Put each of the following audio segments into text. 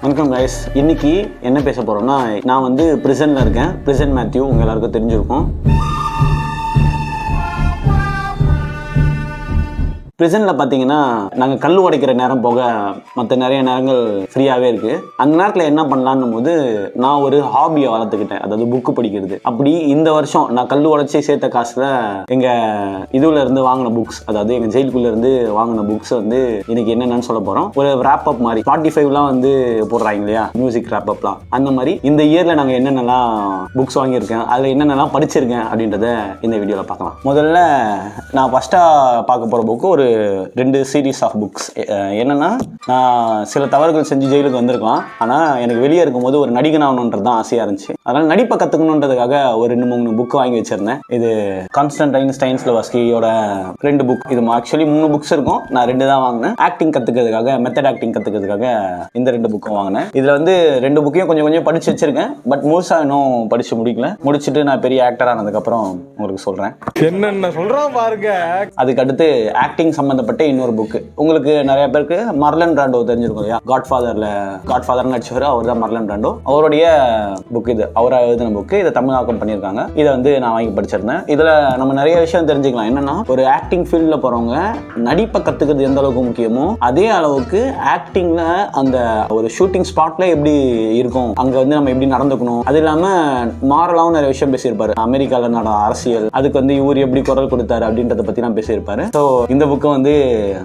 வணக்கம் கைஸ். இன்னைக்கு என்ன பேச போறோம்னா, நான் வந்து பிரிசன்ல இருக்கேன். பிரிசன் மேத்யூ உங்க எல்லாருக்கும் தெரிஞ்சிருக்கும். பிரிசனில் பார்த்தீங்கன்னா நாங்கள் கல் உடைக்கிற நேரம் போக மற்ற நிறைய நேரங்கள் ஃப்ரீயாகவே இருக்குது. அந்த நேரத்தில் என்ன பண்ணலான்னும் போது நான் ஒரு ஹாபியை வளர்த்துக்கிட்டேன், அதாவது புக்கு படிக்கிறது. அப்படி இந்த வருஷம் நான் கல் உடைச்சி சேர்த்த காசில் எங்கள் இதுல இருந்து வாங்கின புக்ஸ், அதாவது எங்கள் ஜெயிலுக்குள்ளேருந்து வாங்கின புக்ஸ் வந்து இன்னைக்கு என்னென்னு சொல்ல போகிறோம். ஒரு ரேப் அப் மாதிரி 45லாம் வந்து போடுறாங்க இல்லையா, மியூசிக் ரேப் அப்லாம். அந்த மாதிரி இந்த இயரில் நாங்கள் என்னென்னலாம் புக்ஸ் வாங்கியிருக்கேன், அதில் என்னென்னலாம் படிச்சிருக்கேன் அப்படின்றத இந்த வீடியோவில் பார்க்கலாம். முதல்ல நான் ஃபஸ்ட்டாக பார்க்க போகிற புக்கு ஒரு 2 சீரீஸ் ஆஃப் புக்ஸ். என்னன்னா, நான் சில தவறுகள் செஞ்சு ஜெயிலுக்கு வந்திருக்கலாம், ஆனால் எனக்கு வெளியே இருக்கும்போது ஒரு நடிகன் ஆகணுன்றது தான் ஆசையாக இருந்துச்சு. அதனால் நடிப்பை கற்றுக்கணுன்றதுக்காக ஒரு 2-3 புக்கு வாங்கி வச்சிருந்தேன். இது கான்ஸ்டன்டைன் ஸ்டானிஸ்லவ்ஸ்கியோட 2 புக். இது ஆக்சுவலி 3 புக்ஸ் இருக்கும், நான் 2 தான் வாங்கினேன். ஆக்டிங் கற்றுக்கிறதுக்காக, மெத்தட் ஆக்டிங் கற்றுக்கிறதுக்காக இந்த 2 புக்கும் வாங்கினேன். இதில் வந்து 2 புக்கையும் கொஞ்சம் கொஞ்சம் படிச்சு வச்சிருக்கேன், பட் முழுசாக இன்னும் படிச்சு முடிச்சுட்டு நான் பெரிய ஆக்டர் ஆனதுக்கப்புறம் உங்களுக்கு சொல்கிறேன். என்னென்ன சொல்கிறோம் பாருங்க. அதுக்கு அடுத்து ஆக்டிங் சம்பந்தப்பட்ட இன்னொரு புக்கு. உங்களுக்கு நிறைய பேருக்கு மார்லன் பிராண்டோ தெரிஞ்சிருக்கும் இல்லையா, காட்ஃபாதர் நடிச்சவர் அவர் தான் மார்லன் பிராண்டோ. அவருடைய புக் இது, அவரை எழுதின புக்கு. இதை தமிழாக்கம் பண்ணியிருக்காங்க. இதை வந்து நான் வாங்கி படிச்சிருந்தேன். இதில் நம்ம நிறைய விஷயம் தெரிஞ்சுக்கலாம். என்னன்னா, ஒரு ஆக்டிங் ஃபீல்டில் போகிறவங்க நடிப்பை கற்றுக்கிறது எந்த அளவுக்கு முக்கியமோ அதே அளவுக்கு ஆக்டிங்ல அந்த ஒரு ஷூட்டிங் ஸ்பாட்ல எப்படி இருக்கும், அங்கே வந்து நம்ம எப்படி நடந்துக்கணும், அது இல்லாமல் மாரலாகவும் நிறைய விஷயம் பேசியிருப்பாரு. அமெரிக்காவில் நடந்த அரசியல், அதுக்கு வந்து இவர் எப்படி குரல் கொடுத்தாரு அப்படின்றத பற்றி நான் பேசியிருப்பாரு. ஸோ இந்த புக்கு வந்து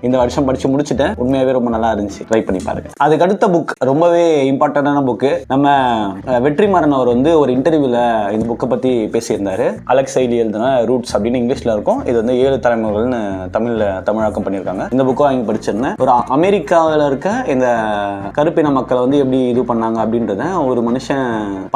இந்த வருஷம் படிச்சு முடிச்சுட்டேன். உண்மையாவே ரொம்ப நல்லா இருந்துச்சு, ட்ரை பண்ணி பாருங்க. அதுக்கு அடுத்த புக் ரொம்பவே இம்பார்ட்டன்டான புக்கு. நம்ம வெற்றிமாறன் அவர் வந்து ஒரு இன்டர்வியூல இந்த புக்கை பத்தி பேசியிருந்தாரு. அலெக்ஸ் ஐலி எழுதின ரூட்ஸ் அப்படின்னு இங்கிலீஷ்ல இருக்கும். இது வந்து 7 தலைமுறைகள்னு தமிழாக்கம் பண்ணியிருக்காங்க. இந்த புக்கை வாங்கி படிச்சிருந்தேன். ஒரு அமெரிக்காவில் இருக்க இந்த கருப்பின மக்களை வந்து எப்படி இது பண்ணாங்க அப்படின்றத ஒரு மனுஷன்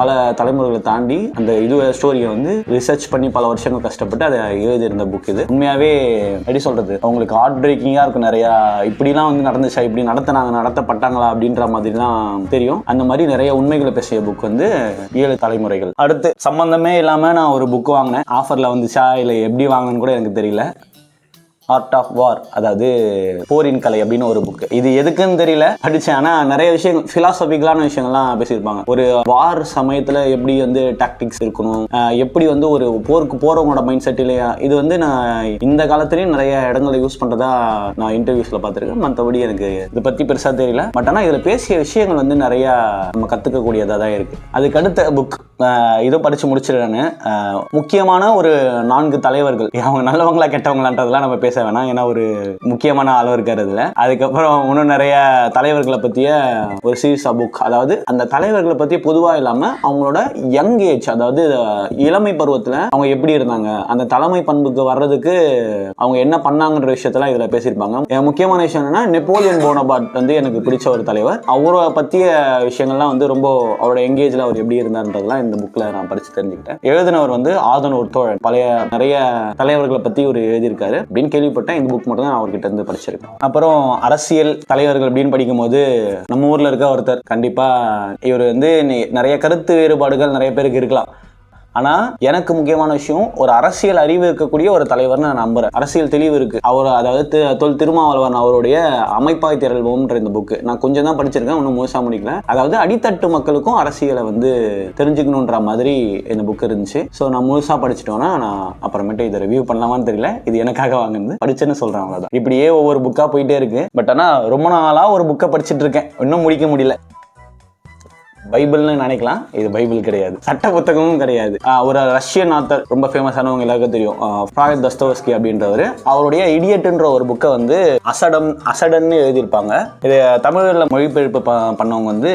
பல தலைமுறைகளை தாண்டி அந்த ஸ்டோரியை வந்து ரிசர்ச் பண்ணி பல வருஷங்கள் கஷ்டப்பட்டு அதை எழுதியிருந்த புக் இது. உண்மையாவே எப்படி சொல்றது, அவங்களுக்கு ஹார்ட் பிரேக்கிங்காக இருக்கும். நிறையா இப்படிலாம் வந்து நடந்துச்சா, இப்படி நடத்தப்பட்டாங்களா அப்படின்ற மாதிரிலாம் தெரியும். அந்த மாதிரி நிறைய உண்மைகளை பேசிய புக் வந்து 7 தலைமுறைகள். அடுத்து சம்பந்தமே இல்லாமல் நான் ஒரு புக் வாங்கினேன். ஆஃபரில் வந்துச்சா இல்லை எப்படி வாங்கினேன்னு கூட எனக்கு தெரியல. ஆர்ட் ஆஃப் வார், அதாவது போரின் கலை அப்படின்னு ஒரு புக். இது எதுக்குன்னு தெரியல, படித்தேன். ஆனால் நிறைய விஷயங்கள், ஃபிலாசபிக்கலான விஷயங்கள்லாம் பேசியிருப்பாங்க. ஒரு வார் சமயத்தில் எப்படி வந்து டாக்டிக்ஸ் இருக்கணும், எப்படி வந்து ஒரு போருக்கு போகிறவங்களோட மைண்ட் செட் இல்லையா. இது வந்து நான் இந்த காலத்துலேயும் நிறைய இடங்களை யூஸ் பண்ணுறதா நான் இன்டர்வியூஸில் பார்த்துருக்கேன். மற்றபடி எனக்கு இதை பற்றி பெருசாக தெரியல. பட் ஆனால் இதில் பேசிய விஷயங்கள் வந்து நிறையா நம்ம கற்றுக்கக்கூடியதாக தான் இருக்குது. அதுக்கு அடுத்த புக் இதுவும் படித்து முடிச்சிடுறேன்னு. முக்கியமான ஒரு 4 தலைவர்கள், அவங்க நல்லவங்களா கெட்டவங்களான்றதெல்லாம் நம்ம பேச வேணாம், ஏன்னா ஒரு முக்கியமான அளவு இருக்காரு அதுல. அதுக்கப்புறம் இன்னும் நிறைய தலைவர்களை பற்றிய ஒரு சீரீஸ் ஆஃப் புக். அதாவது அந்த தலைவர்களை பற்றி பொதுவாக இல்லாமல் அவங்களோட யங் ஏஜ், அதாவது இளமை பருவத்தில் அவங்க எப்படி இருந்தாங்க, அந்த தலைமை பண்புக்கு வர்றதுக்கு அவங்க என்ன பண்ணாங்கன்ற விஷயத்தெல்லாம் இதில் பேசியிருப்பாங்க. முக்கியமான விஷயம் என்னன்னா, நெப்போலியன் போனபார்ட் வந்து எனக்கு பிடிச்ச ஒரு தலைவர். அவரை பற்றிய விஷயங்கள்லாம் வந்து ரொம்ப அவரோட எங்கேஜில் அவர் எப்படி இருந்தார்ன்றதுலாம் இந்த புக்கில் நான் படித்து தெரிஞ்சுக்கிட்டேன். எழுதினவர் வந்து ஆதனூர் தோழன். பழைய நிறைய தலைவர்களை பற்றி ஒரு எழுதியிருக்காரு அப்படின்னு கேள்விப்பட்டேன். இந்த புக் மட்டும் தான் நான் அவர்கிட்ட இருந்து படிச்சிருக்கேன். அப்புறம் அரசியல் தலைவர்கள் அப்படின்னு படிக்கும்போது நம்ம ஊரில் இருக்க ஒருத்தர், கண்டிப்பாக இவர் வந்து நிறைய கருத்து வேறுபாடுகள் நிறைய பேருக்கு இருக்கலாம். ஆனால் எனக்கு முக்கியமான விஷயம், ஒரு அரசியல் அறிவு இருக்கக்கூடிய ஒரு தலைவர்னு நான் நம்புறேன். அரசியல் தெளிவு இருக்கு அவர். அதாவது தொல் திருமாவளவன் அவருடைய அமைப்பாய் திரள்வோம்ன்ற இந்த புக்கு நான் கொஞ்சம் தான் படிச்சிருக்கேன், ஒன்றும் முழுசாக முடிக்கல. அதாவது அடித்தட்டு மக்களுக்கும் அரசியலை வந்து தெரிஞ்சுக்கணுன்ற மாதிரி இந்த புக் இருந்துச்சு. ஸோ நான் முழுசாக படிச்சுட்டோன்னா நான் அப்புறமேட்டு இதை ரிவ்யூ பண்ணலாமான்னு தெரியல. இது எனக்காக வாங்கினது, படிச்சேன்னு சொல்கிறேன், அவ்வளோதான். இப்படியே ஒவ்வொரு புக்காக போயிட்டே இருக்கு. பட் ஆனால் ரொம்ப நாளாக ஒரு புக்கை படிச்சுட்டு இருக்கேன், இன்னும் முடிக்க முடியல. பைபிள்னு நினைக்கலாம், இது பைபிள் கிடையாது, சட்ட புத்தகமும் கிடையாது. ஒரு ரஷ்யன் ஆத்தர், ரொம்ப ஃபேமஸானவங்க எல்லாருக்கும் தெரியும், ஃபியோடர் தஸ்தோவஸ்கி அப்படின்றவர். அவருடைய இடியட்ன்ற ஒரு புக்கை வந்து அசடன்னு எழுதியிருப்பாங்க. இது தமிழில் மொழிபெயர்ப்பு பண்ணவங்க வந்து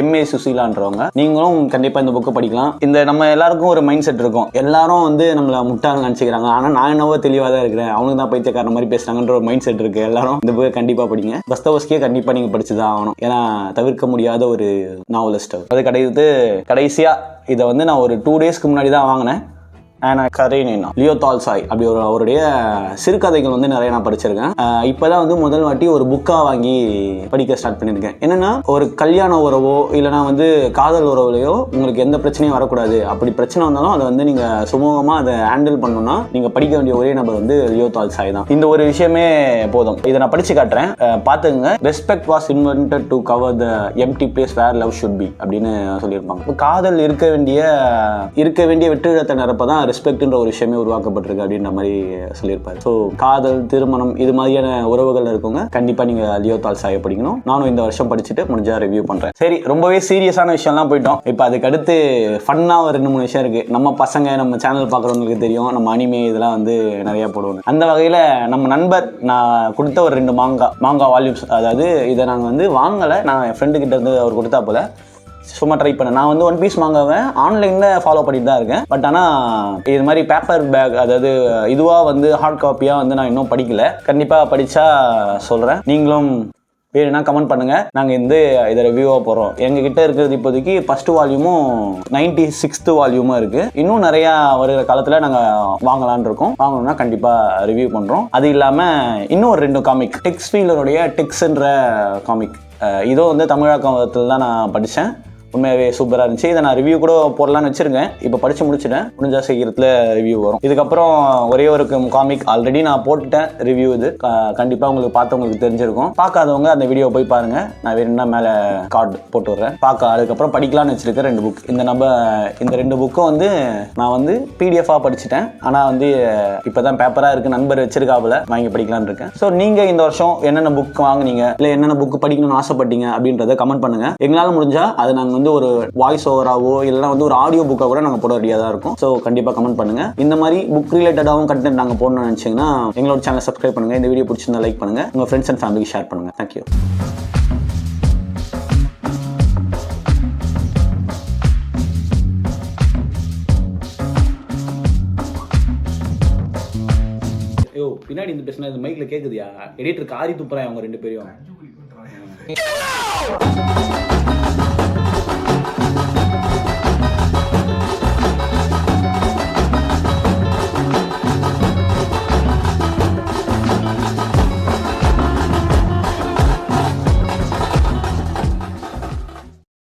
எம்ஏ சுசீலான்றவங்க. நீங்களும் கண்டிப்பாக இந்த புக்கை படிக்கலாம். இந்த நம்ம எல்லாருக்கும் ஒரு மைண்ட் செட் இருக்கும், எல்லாரும் வந்து நம்மளை முட்டாள் நினச்சிக்கிறாங்க, ஆனால் நான் என்னவோ தெளிவாக தான் இருக்கிறேன், அவனுக்கு தான் பைத்தியக்காரன் மாதிரி பேசுறாங்கன்ற ஒரு மைண்ட் செட் இருக்கு. எல்லாரும் இந்த புக்கை கண்டிப்பாக படிங்க. தஸ்தோவஸ்கியை கண்டிப்பாக நீங்கள் படிச்சு தான் ஆகணும், ஏன்னா தவிர்க்க முடியாத ஒரு நாவலிஸ்ட். அது கடைசியா இதை வந்து நான் ஒரு 2 டேஸ்க்கு முன்னாடி தான் வாங்கினேன். ஆனா கரேனினா, லியோ டால்ஸ்டாய் அப்படி ஒரு அவருடைய சிறுகதைகள் வந்து நிறைய நான் படிச்சிருக்கேன். இப்பதான் வந்து முதல் வாட்டி ஒரு புக்கா வாங்கி படிக்க ஸ்டார்ட் பண்ணியிருக்கேன். என்னன்னா, ஒரு கல்யாண உறவோ இல்லைனா வந்து காதல் உறவுலையோ உங்களுக்கு எந்த பிரச்சனையும் வரக்கூடாது. அப்படி பிரச்சனை வந்தாலும் அதை வந்து நீங்க சுமூகமா அதை ஹேண்டில் பண்ணணும்னா நீங்க படிக்க வேண்டிய ஒரே நபர் வந்து லியோ டால்ஸ்டாய் தான். இந்த ஒரு விஷயமே போதும். இதை நான் படிச்சு காட்டுறேன், பாத்துங்க. Respect was invented to cover the empty place where love should be அப்படின்னு சொல்லியிருப்பாங்க. காதல் இருக்க வேண்டிய வெற்றிடத்தை நிரப்பதான் ரெஸ்பெக்ட்ன்ற ஒரு விஷயமே உருவாக்கப்பட்டிருக்கு அப்படின்ற மாதிரி சொல்லியிருப்பாரு. ஸோ காதல், திருமணம் இது மாதிரியான உறவுகள் இருக்குங்க, கண்டிப்பா நீங்க லியோ டால்ஸ்டாயை படிக்கணும். நானும் இந்த வருஷம் படிச்சுட்டு முடிஞ்சா ரிவ்யூ பண்றேன். சரி, ரொம்பவே சீரியஸான விஷயம்லாம் போயிட்டோம். இப்போ அதுக்கு அடுத்து ஃபன்னா ஒரு 2-3 விஷயம் இருக்கு. நம்ம பசங்க நம்ம சேனல் பார்க்குறவங்களுக்கு தெரியும், நம்ம அனிமே இதெல்லாம் வந்து நிறைய போடுவோம். அந்த வகையில் நம்ம நண்பர் நான் கொடுத்த ஒரு 2 மாங்கா வால்யூம்ஸ், அதாவது இதை நாங்கள் வந்து வாங்கலை, நான் என் ஃப்ரெண்டு கிட்ட இருந்து அவர் கொடுத்தா போல சும்மா ட்ரை பண்ணேன். நான் வந்து ஒன் பீஸ் மாங்காவை ஆன்லைனில் ஃபாலோ பண்ணிட்டு தான் இருக்கேன். பட் ஆனால் இது மாதிரி பேப்பர் பேக், அதாவது இதுவாக வந்து ஹார்ட் காப்பியாக வந்து நான் இன்னும் படிக்கல. கண்டிப்பாக படித்தா சொல்கிறேன். நீங்களும் வேணும்னா கமெண்ட் பண்ணுங்க, நாங்கள் இதை ரிவ்யூவாக போகிறோம். எங்ககிட்ட இருக்கிறது இப்போதைக்கு ஃபர்ஸ்ட் வால்யூமும் 96th வால்யூமும் இருக்குது. இன்னும் நிறையா வருகிற காலத்தில் நாங்கள் வாங்கலான் இருக்கோம். வாங்கணும்னா கண்டிப்பாக ரிவ்யூ பண்ணுறோம். அது இல்லாமல் இன்னும் ஒரு 2 காமிக், டெக்ஸ் ஃபீலருடைய டெக்ஸ்ன்ற காமிக், இதோ வந்து தமிழாக்கத்தில் தான் நான் படித்தேன். உண்மையாகவே சூப்பராக இருந்துச்சு. இதை நான் ரிவ்யூ கூட போடலான்னு வச்சுருக்கேன். இப்போ படித்து முடிச்சுட்டேன். முடிஞ்சா சீக்கிரத்தில் ரிவ்யூ வரும். இதுக்கப்புறம் ஒரே ஒரு காமிக் ஆல்ரெடி நான் போட்டுட்டேன் ரிவ்யூ. இது கண்டிப்பாக உங்களுக்கு பார்த்தவங்களுக்கு தெரிஞ்சிருக்கும். பார்க்காதவங்க அந்த வீடியோ போய் பாருங்கள். நான் வேணும்னா மேலே கார்டு போட்டு விட்றேன். அதுக்கப்புறம் படிக்கலான்னு வச்சுருக்கேன் 2 புக். இந்த 2 புக்கும் வந்து நான் வந்து பிடிஎஃபாக படிச்சுட்டேன். ஆனால் வந்து இப்போ தான் பேப்பராக இருக்குது, நண்பர் வச்சிருக்காப்புல, வாங்கி படிக்கலான்னு இருக்கேன். ஸோ நீங்கள் இந்த வருஷம் என்னென்ன புக் வாங்குனீங்க, இல்லை என்னென்ன புக் படிக்கணும்னு ஆசைப்பட்டீங்க அப்படின்றத கமெண்ட் பண்ணுங்கள். எங்களால் முடிஞ்சால் அதை நாங்கள் வந்து ஒரு வாய்ஸ் ஓவராவோ இல்லைனா வந்து ஒரு ஆடியோ புக்காக கூட நாங்கள் போட ரெடியாக தான் இருக்கும். ஸோ கண்டிப்பாக கமெண்ட் பண்ணுங்கள். இந்த மாதிரி புக் ரிலேட்டடாகவும் கண்டென்ட் நாங்கள் போடணும்னு நினச்சிங்கன்னா எங்களோட சேனல் சப்ஸ்கிரைப் பண்ணுங்கள். இந்த வீடியோ பிடிச்சிருந்தா லைக் பண்ணுங்கள். உங்கள் ஃப்ரெண்ட்ஸ் அண்ட் ஃபேமிலிக்கு ஷேர் பண்ணுங்கள். தேங்க்யூ. ஐயோ, பின்னாடி இந்த பேசினா இந்த மைக்கில் கேட்குதியா? எடிட்டருக்கு ஆரி துப்புறான் அவங்க 2 பேரையும்.